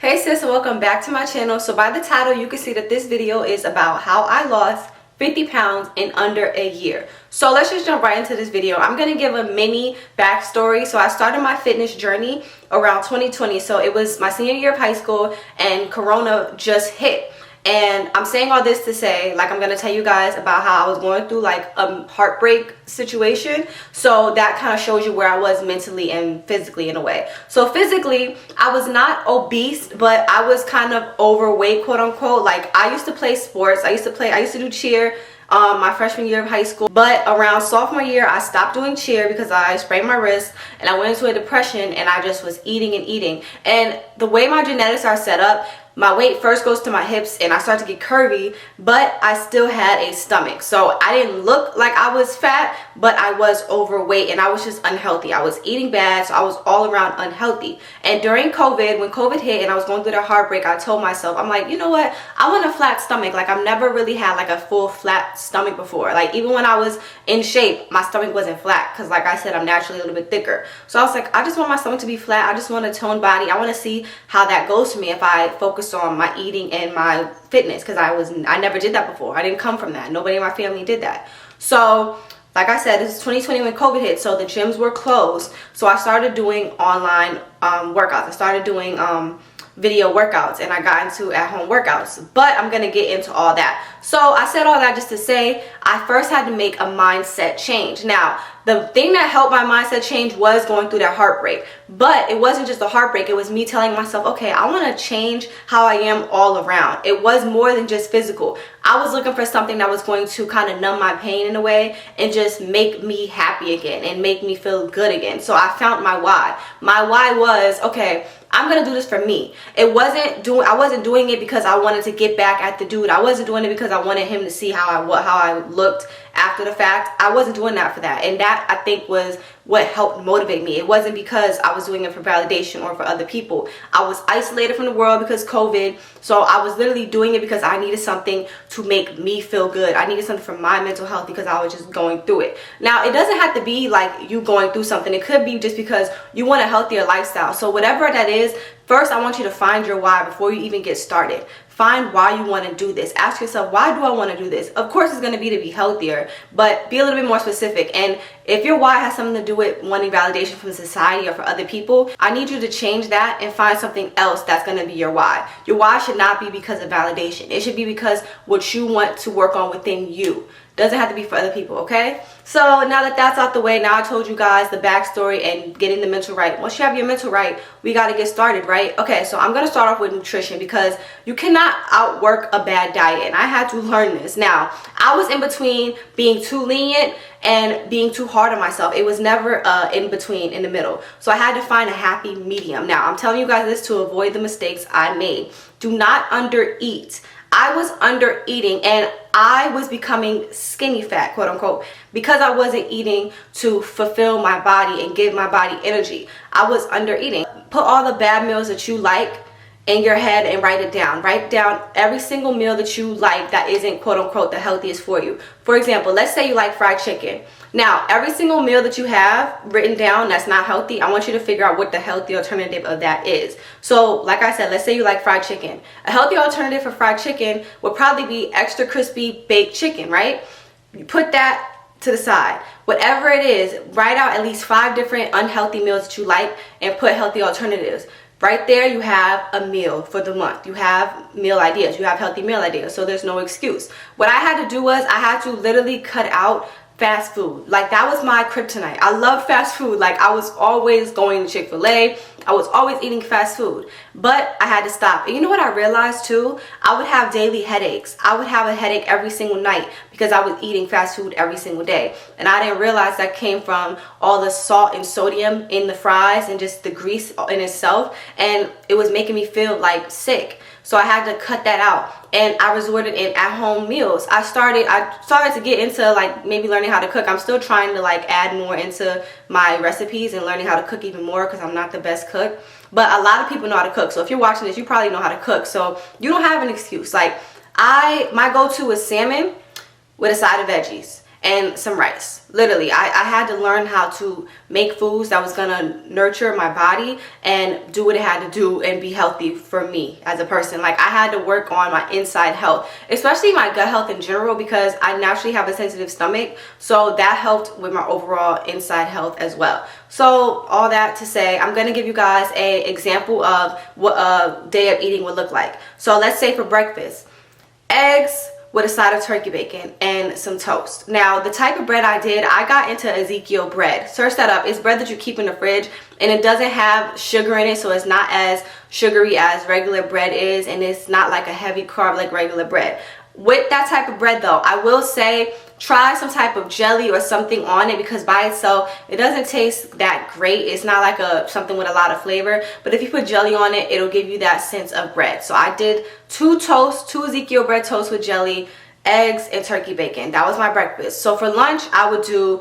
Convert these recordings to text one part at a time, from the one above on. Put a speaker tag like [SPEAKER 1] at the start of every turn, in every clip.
[SPEAKER 1] Hey sis, and welcome back to my channel. So by the title you can see that this video is about how I lost 50 pounds in under a year. So let's just jump right into this video. I'm going to give a mini backstory. So I started my fitness journey around 2020. So it was my senior year of high school and Corona just hit. And I'm saying all this to say, like, I'm going to tell you guys about how I was going through like a heartbreak situation. So that kind of shows you where I was mentally and physically in a way. So physically, I was not obese, but I was kind of overweight, quote unquote. Like, I used to play sports. I used to do cheer my freshman year of high school, but around sophomore year I stopped doing cheer because I sprained my wrist and I went into a depression, and I just was eating and eating. And the way my genetics are set up, my weight first goes to my hips and I start to get curvy, but I still had a stomach. So I didn't look like I was fat, but I was overweight and I was just unhealthy. I was eating bad, so I was all around unhealthy. And during COVID, when COVID hit and I was going through the heartbreak, I told myself, I'm like, you know what? I want a flat stomach. Like, I've never really had like a full flat stomach before. Like, even when I was in shape, my stomach wasn't flat because, like I said, I'm naturally a little bit thicker. So I was like, I just want my stomach to be flat. I just want a toned body. I want to see how that goes for me if I focus on my eating and my fitness, because I never did that before. I didn't come from that. Nobody in my family did that. So like I said, this is 2020 when COVID hit, so the gyms were closed. So I started doing online workouts. I started doing video workouts, and I got into at-home workouts, but I'm gonna get into all that. So I said all that just to say I first had to make a mindset change. Now, the thing that helped my mindset change was going through that heartbreak, but it wasn't just a heartbreak. It was me telling myself, okay, I want to change how I am all around. It was more than just physical. I was looking for something that was going to kind of numb my pain in a way and just make me happy again and make me feel good again. So I found my why. My why was, okay, I'm gonna do this for me. I wasn't doing it because I wanted to get back at the dude. I wasn't doing it because I wanted him to see how I looked after the fact. I wasn't doing that for that. And that, I think, was what helped motivate me. It wasn't because I was doing it for validation or for other people. I was isolated from the world because COVID. So I was literally doing it because I needed something to make me feel good. I needed something for my mental health because I was just going through it. Now, it doesn't have to be like you going through something. It could be just because you want a healthier lifestyle. So whatever that is, first I want you to find your why before you even get started. Find why you want to do this. Ask yourself, why do I want to do this? Of course, it's going to be healthier, but be a little bit more specific. And if your why has something to do with wanting validation from society or for other people, I need you to change that and find something else that's going to be your why. Your why should not be because of validation. It should be because what you want to work on within you. Doesn't have to be for other people, okay? So now that that's out the way, now I told you guys the backstory and getting the mental right. Once you have your mental right, we got to get started, right? Okay, so I'm going to start off with nutrition because you cannot outwork a bad diet, and I had to learn this. Now, I was in between being too lenient and being too hard on myself. It was never in between, in the middle. So I had to find a happy medium. Now, I'm telling you guys this to avoid the mistakes I made. Do not undereat. I was under eating and I was becoming skinny fat, quote unquote, because I wasn't eating to fulfill my body and give my body energy. I was under eating. Put all the bad meals that you like in your head and write it down. Write down every single meal that you like that isn't, quote unquote, the healthiest for you. For example, let's say you like fried chicken. Now, every single meal that you have written down that's not healthy, I want you to figure out what the healthy alternative of that is. So, like I said, let's say you like fried chicken. A healthy alternative for fried chicken would probably be extra crispy baked chicken, right? You put that to the side. Whatever it is, write out at least 5 different unhealthy meals that you like and put healthy alternatives. Right there, you have a meal for the month. You have meal ideas. You have healthy meal ideas. So there's no excuse. What I had to do was I had to literally cut out fast food. Like, that was my kryptonite. I love fast food. Like, I was always going to Chick-fil-A. I was always eating fast food, but I had to stop. And you know what I realized too? I would have daily headaches. I would have a headache every single night because I was eating fast food every single day. And I didn't realize that came from all the salt and sodium in the fries and just the grease in itself. And it was making me feel like sick. So I had to cut that out, and I resorted in at-home meals. I started to get into like maybe learning how to cook. I'm still trying to like add more into my recipes and learning how to cook even more because I'm not the best cook. But a lot of people know how to cook. So if you're watching this, you probably know how to cook. So you don't have an excuse. Like, my go-to is salmon with a side of veggies. and some rice. Literally, I had to learn how to make foods that was gonna nurture my body and do what it had to do and be healthy for me as a person. Like, I had to work on my inside health, especially my gut health in general, because I naturally have a sensitive stomach, so that helped with my overall inside health as well. So all that to say, I'm gonna give you guys an example of what a day of eating would look like. So let's say for breakfast, eggs with a side of turkey bacon and some toast. Now, the type of bread I did, I got into Ezekiel bread. Search that up. It's bread that you keep in the fridge, and it doesn't have sugar in it, so it's not as sugary as regular bread is, and it's not like a heavy carb like regular bread. With that type of bread though, I will say try some type of jelly or something on it, because by itself it doesn't taste that great. It's not like something with a lot of flavor, but if you put jelly on it, it'll give you that sense of bread. So I did two Ezekiel bread toasts with jelly, eggs, and turkey bacon. That was my breakfast. So for lunch, I would do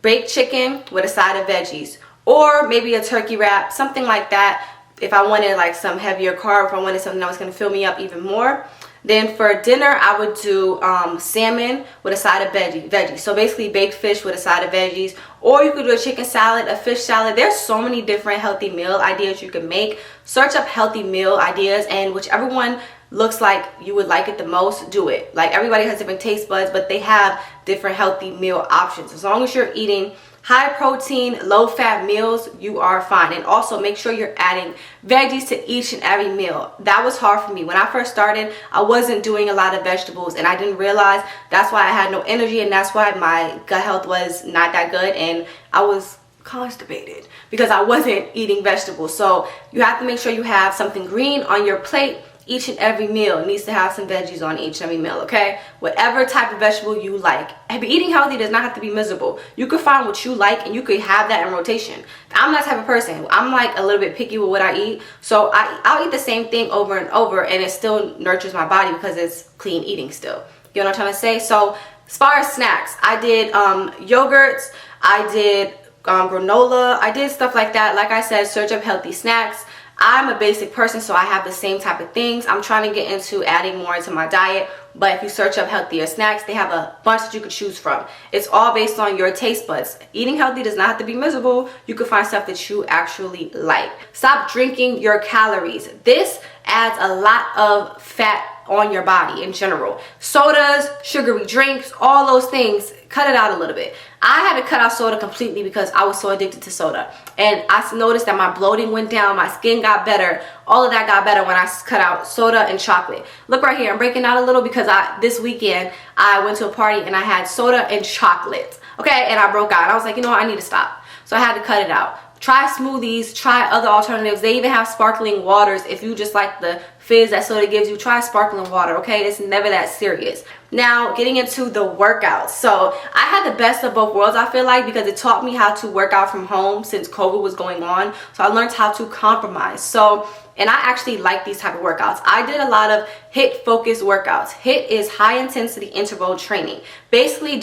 [SPEAKER 1] baked chicken with a side of veggies, or maybe a turkey wrap, something like that, if I wanted like some heavier carb, if I wanted something that was going to fill me up even more. Then for dinner, I would do salmon with a side of veggies. So basically baked fish with a side of veggies. Or you could do a chicken salad, a fish salad. There's so many different healthy meal ideas you can make. Search up healthy meal ideas, and whichever one looks like you would like it the most, do it. Like, everybody has different taste buds, but they have different healthy meal options. As long as you're eating high protein, low fat meals, you are fine. And also make sure you're adding veggies to each and every meal. That was hard for me. When I first started, I wasn't doing a lot of vegetables, and I didn't realize that's why I had no energy, and that's why my gut health was not that good, and I was constipated because I wasn't eating vegetables. So you have to make sure you have something green on your plate. Each and every meal needs to have some veggies on each and every meal, okay? Whatever type of vegetable you like. Eating healthy does not have to be miserable. You could find what you like, and you could have that in rotation. I'm that type of person. I'm like a little bit picky with what I eat. So I'll eat the same thing over and over, and it still nurtures my body because it's clean eating still. You know what I'm trying to say? So as far as snacks, I did yogurts, I did granola, I did stuff like that. Like I said, search up healthy snacks. I'm a basic person, so I have the same type of things. I'm trying to get into adding more into my diet, but if you search up healthier snacks, they have a bunch that you could choose from. It's all based on your taste buds. Eating healthy does not have to be miserable. You can find stuff that you actually like. Stop drinking your calories. This adds a lot of fat on your body in general. Sodas, sugary drinks, all those things, cut it out a little bit. I had to cut out soda completely because I was so addicted to soda, and I noticed that my bloating went down, my skin got better, all of that got better when I cut out soda and chocolate. Look right here, I'm breaking out a little because this weekend I went to a party and I had soda and chocolate, okay, and I broke out. I was like, you know what, I need to stop. So I had to cut it out. Try smoothies, try other alternatives. They even have sparkling waters. If you just like the fizz that soda gives you, try sparkling water, okay? It's never that serious. Now, getting into the workouts. So I had the best of both worlds, I feel like, because it taught me how to work out from home since COVID was going on. So I learned how to compromise. And I actually like these type of workouts. I did a lot of HIIT focused workouts. HIIT is high intensity interval training. Basically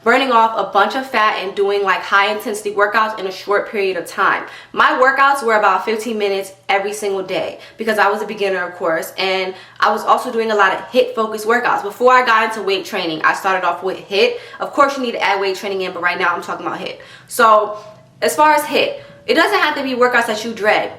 [SPEAKER 1] burning off a bunch of fat and doing like high intensity workouts in a short period of time. My workouts were about 15 minutes every single day because I was a beginner, of course, and I was also doing a lot of HIIT focused workouts. Before I got into weight training, I started off with HIIT. Of course, you need to add weight training in, but right now I'm talking about HIIT. So as far as HIIT, it doesn't have to be workouts that you dread.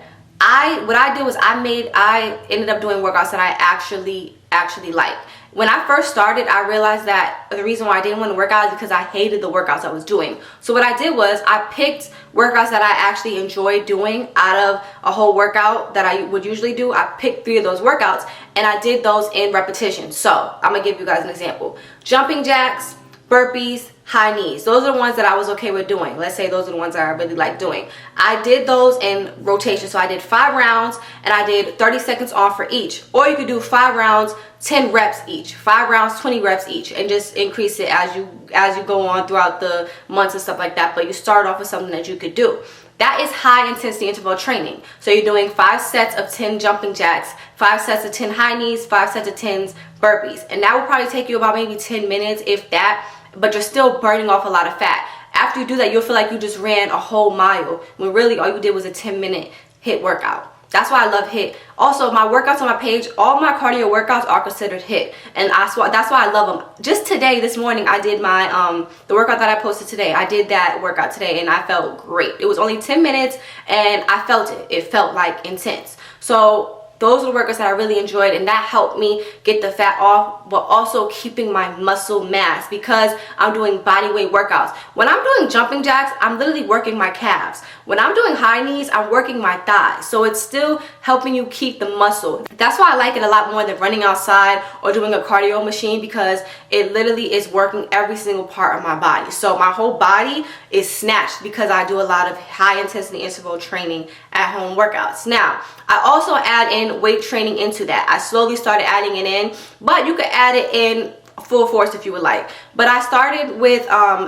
[SPEAKER 1] What I did was I ended up doing workouts that I actually like. When I first started, I realized that the reason why I didn't want to work out is because I hated the workouts I was doing. So what I did was I picked workouts that I actually enjoyed doing out of a whole workout that I would usually do. I picked 3 of those workouts and I did those in repetition. So I'm gonna give you guys an example. Jumping jacks, burpees, high knees. Those are the ones that I was okay with doing. Let's say those are the ones that I really like doing. I did those in rotation. So I did 5 rounds and I did 30 seconds on for each. Or you could do 5 rounds, 10 reps each. 5 rounds, 20 reps each, and just increase it as you go on throughout the months and stuff like that. But you start off with something that you could do. That is high intensity interval training. So you're doing 5 sets of 10 jumping jacks, 5 sets of 10 high knees, 5 sets of 10 burpees. And that will probably take you about maybe 10 minutes, if that, but you're still burning off a lot of fat. After you do that, you'll feel like you just ran a whole mile when really all you did was a 10-minute HIIT workout. That's why I love HIIT. Also, my workouts on my page, all my cardio workouts are considered HIIT, and that's why I love them. Just today, this morning, I did my the workout that I posted today. I did that workout today, and I felt great. It was only 10 minutes, and I felt it. It felt like intense. So those are the workouts that I really enjoyed, and that helped me get the fat off, but also keeping my muscle mass because I'm doing body weight workouts. When I'm doing jumping jacks, I'm literally working my calves. When I'm doing high knees, I'm working my thighs. So it's still helping you keep the muscle. That's why I like it a lot more than running outside or doing a cardio machine, because it literally is working every single part of my body. So my whole body is snatched because I do a lot of high intensity interval training at home workouts. Now, I also add in weight training into that. I slowly started adding it in, but you could add it in full force if you would like. But I started with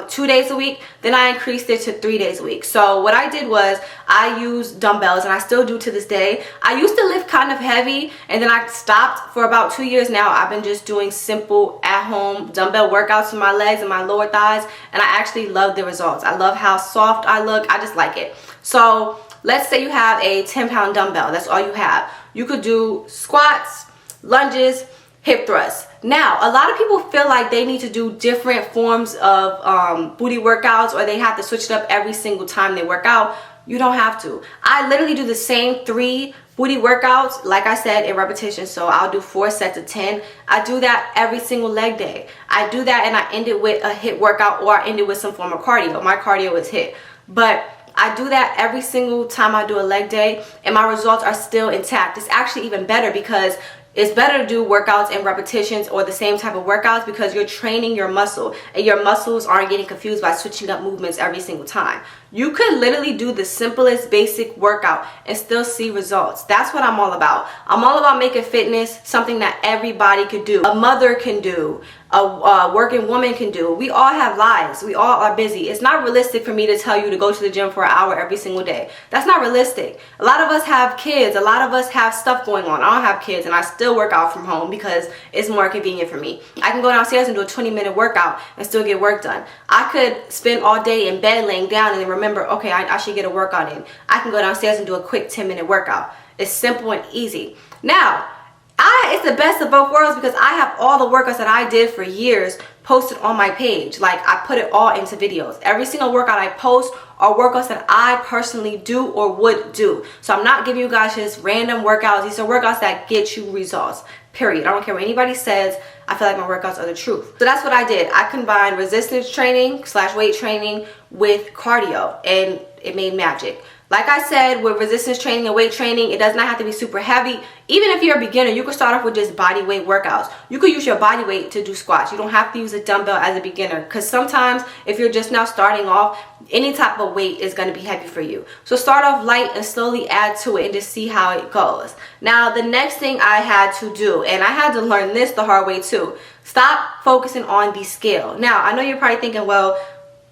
[SPEAKER 1] 2 days a week, then I increased it to 3 days a week. So what I did was I used dumbbells, and I still do to this day. I used to lift kind of heavy, and then I stopped. For about 2 years now, I've been just doing simple at-home dumbbell workouts for my legs and my lower thighs, and I actually love the results. I love how soft I look. I just like it. So let's say you have a 10-pound dumbbell. That's all you have. You could do squats, lunges, hip thrusts. Now, a lot of people feel like they need to do different forms of booty workouts, or they have to switch it up every single time they work out. You don't have to. I literally do the same 3 booty workouts, like I said, in repetition. So I'll do 4 sets of 10. I do that every single leg day. I do that, and I end it with a HIIT workout, or I end it with some form of cardio. My cardio is HIIT. But I do that every single time I do a leg day, and my results are still intact. It's actually even better, because it's better to do workouts in repetitions or the same type of workouts, because you're training your muscle, and your muscles aren't getting confused by switching up movements every single time. You could literally do the simplest basic workout and still see results. That's what I'm all about. I'm all about making fitness something that everybody could do. A mother can do. A working woman can do. We all have lives. We all are busy. It's not realistic for me to tell you to go to the gym for an hour every single day. That's not realistic. A lot of us have kids. A lot of us have stuff going on. I don't have kids, and I still work out from home because it's more convenient for me. I can go downstairs and do a 20-minute workout and still get work done. I could spend all day in bed laying down and then remember, okay, I should get a workout in. I can go downstairs and do a quick 10-minute workout. It's simple and easy. Now, it's the best of both worlds, because I have all the workouts that I did for years posted on my page. Like, I put it all into videos. Every single workout I post are workouts that I personally do or would do. So I'm not giving you guys just random workouts. These are workouts that get you results, period. I don't care what anybody says. I feel like my workouts are the truth. So that's what I did. I combined resistance training / weight training with cardio, and it made magic. Like I said, with resistance training and weight training, it does not have to be super heavy. Even if you're a beginner, you can start off with just body weight workouts. You could use your body weight to do squats. You don't have to use a dumbbell as a beginner, because sometimes if you're just now starting off, any type of weight is going to be heavy for you. So start off light and slowly add to it and just see how it goes. Now, the next thing I had to do, and I had to learn this the hard way too, stop focusing on the scale. Now, I know you're probably thinking, well,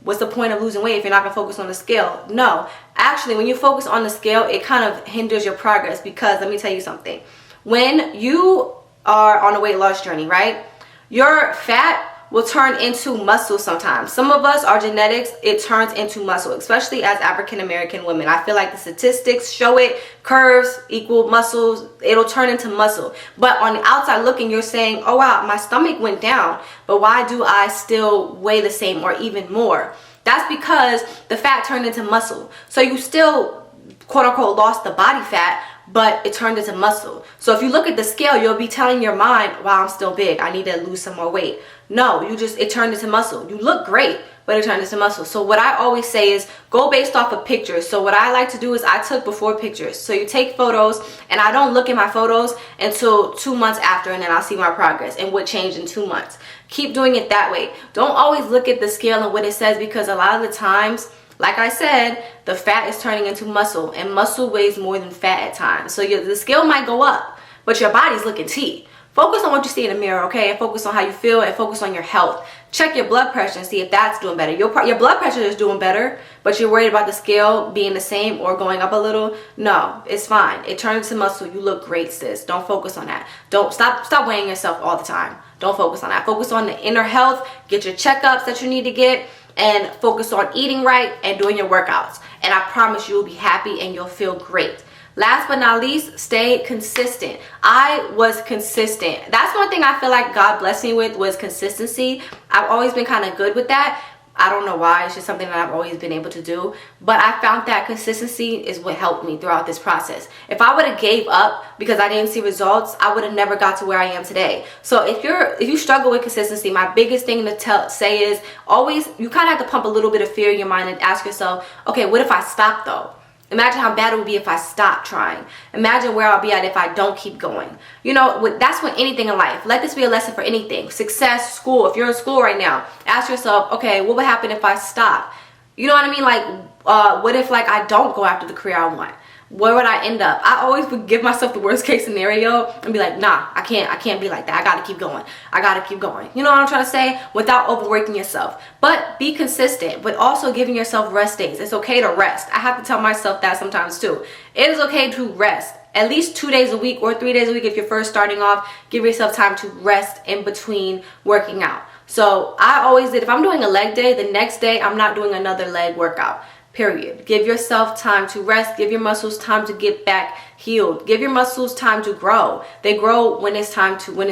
[SPEAKER 1] what's the point of losing weight if you're not going to focus on the scale? No. Actually, when you focus on the scale, it kind of hinders your progress, because let me tell you something. When you are on a weight loss journey, right, your fat will turn into muscle sometimes. Some of us, our genetics, it turns into muscle, especially as African American women. I feel like the statistics show it. Curves equal muscles. It'll turn into muscle. But on the outside looking, you're saying, oh wow, my stomach went down, but why do I still weigh the same or even more? That's because the fat turned into muscle. So you still, quote unquote, lost the body fat, but it turned into muscle. So if you look at the scale, you'll be telling your mind, wow, I'm still big. I need to lose some more weight. No, it turned into muscle. You look great, but it turned into muscle. So what I always say is go based off of pictures. So what I like to do is I took before pictures. So you take photos, and I don't look at my photos until 2 months after, and then I'll see my progress and what changed in 2 months. Keep doing it that way. Don't always look at the scale and what it says, because a lot of the times, like I said, the fat is turning into muscle, and muscle weighs more than fat at times. So the scale might go up, but your body's looking T. Focus on what you see in the mirror, okay? And focus on how you feel, and focus on your health. Check your blood pressure and see if that's doing better. Your blood pressure is doing better, but you're worried about the scale being the same or going up a little. No, it's fine. It turns into muscle. You look great, sis. Don't focus on that. Don't stop weighing yourself all the time. Don't focus on that. Focus on the inner health. Get your checkups that you need to get, and focus on eating right and doing your workouts. And I promise you will be happy and you'll feel great. Last but not least, stay consistent. I was consistent. That's one thing I feel like God blessed me with, was consistency. I've always been kind of good with that. I don't know why. It's just something that I've always been able to do. But I found that consistency is what helped me throughout this process. If I would have gave up because I didn't see results, I would have never got to where I am today. So if you struggle with consistency, my biggest thing to say is always, you kind of have to pump a little bit of fear in your mind and ask yourself, okay, what if I stop though? Imagine how bad it would be if I stop trying. Imagine where I'll be at if I don't keep going. You know, that's with anything in life. Let this be a lesson for anything. Success, school. If you're in school right now, ask yourself, okay, what would happen if I stop? You know what I mean? Like, what if like I don't go after the career I want? Where would I end up? I always would give myself the worst case scenario and be like, nah, I can't be like that. I gotta keep going. I gotta keep going. You know what I'm trying to say? Without overworking yourself. But be consistent, but also giving yourself rest days. It's okay to rest. I have to tell myself that sometimes too. It is okay to rest. At least 2 days a week or 3 days a week if you're first starting off. Give yourself time to rest in between working out. So I always did, if I'm doing a leg day, the next day I'm not doing another leg workout. Period. Give yourself time to rest. Give your muscles time to get back healed. Give your muscles time to grow. They grow when it's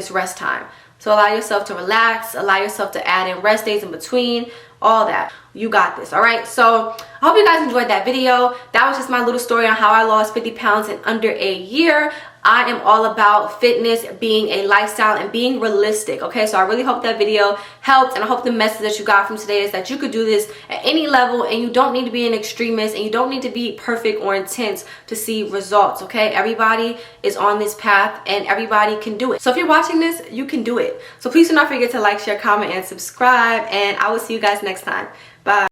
[SPEAKER 1] rest time. So allow yourself to relax. Allow yourself to add in rest days in between. All that. You got this. All right. So I hope you guys enjoyed that video. That was just my little story on how I lost 50 pounds in under a year. I am all about fitness being a lifestyle and being realistic. Okay, so I really hope that video helped, and I hope the message that you got from today is that you could do this at any level, and you don't need to be an extremist, and you don't need to be perfect or intense to see results. Okay, everybody is on this path and everybody can do it. So if you're watching this, you can do it. So please do not forget to like, share, comment, and subscribe, and I will see you guys next time. Bye.